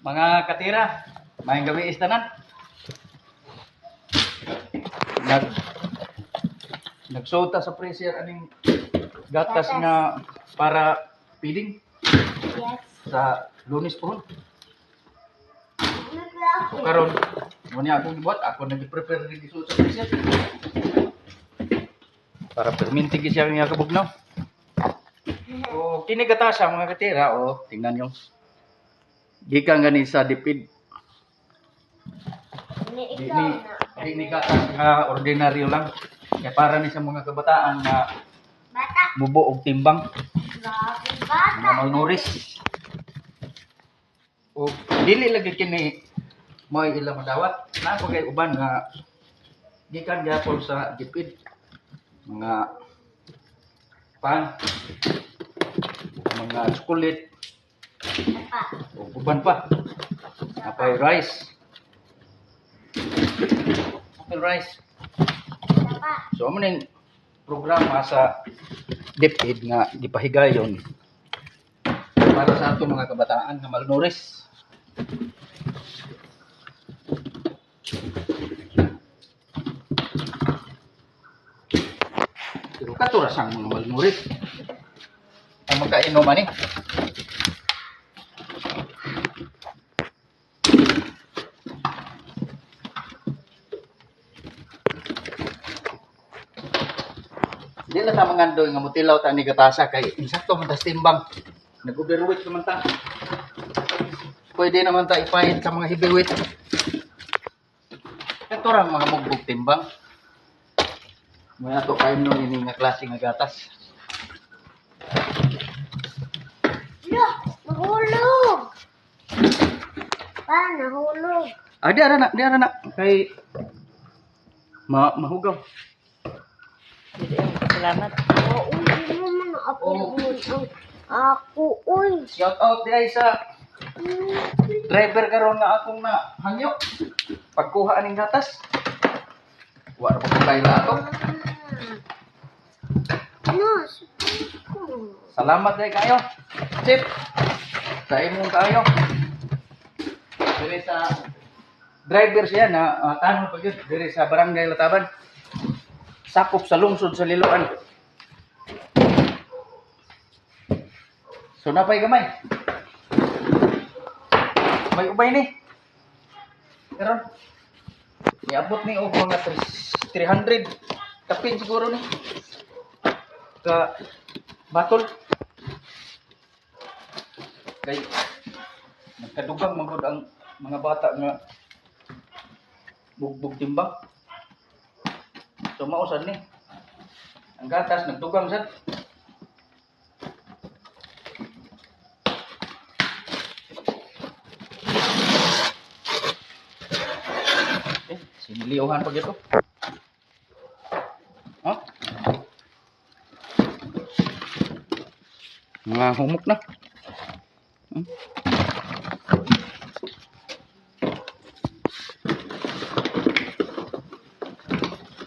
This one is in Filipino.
Mga katira, may gabi istanan. Nagsota sa freezer aning gatas nga para feeding Yes. sa Lunes po. Karon, mo niya akong gibuhat, ako nag-prepare din isuot sa freezer. Para perminti siya nga kabugnaw. O kini gatasa mga katira, o tingnan niyo. Gikan gani sa dipid. Di ni gatas nga ordinaryo lang. Kaya para ni sa mga kabataan na Bata. mubo og timbang, Grabe bata. mga malnuris. O dili lagi kini mo ilang madawat. Na ko kay uban nga gikan gyapon sa dipid. Mga pan, mga chocolate, Apa. o uban pa. Apay rice. Apay rice. Apa. So amo ning programa sa DepEd nga gipahigayon para sa ato mga kabataan nga malnourished. Pero katuras ang mga malnourished ang magkainom ani. Di na ta mangandoy nga mutilaw ta ni gatasa kay insakto man tas timbang. Nag-overweight naman ta. Pwede naman ta ipahit sa mga heavyweight. Ito ra mga mugbog timbang. May ato kayo nung ini nga klase nga gatas. Lo, nahulog. Pa, nahulog. Ah, di ara na kay mahugaw. Salamat. Oh, hindi mo man ako. Ako, uy. Shout out di ay sa driver karon nga akong na hangyo. Pagkuha aning gatas. Wa ra pa kay lato. Ano? Salamat day kayo. Chip. Sa imong kayo. Diri sa driver siya na tanong pag yun, diri sa barangay Lataban. Sakop sa lungsod sa Liloan. So napay gamay. May ubay ni. Karon iabot ni og mga 300 kapin siguro ni. Ka batol. Kay nagkadugang magud ang mga bata nga bugbog timbang. So mausan ni. Ang gatas nagdugang sad. Siniliuhan pa gito. Ha? Mga humok na.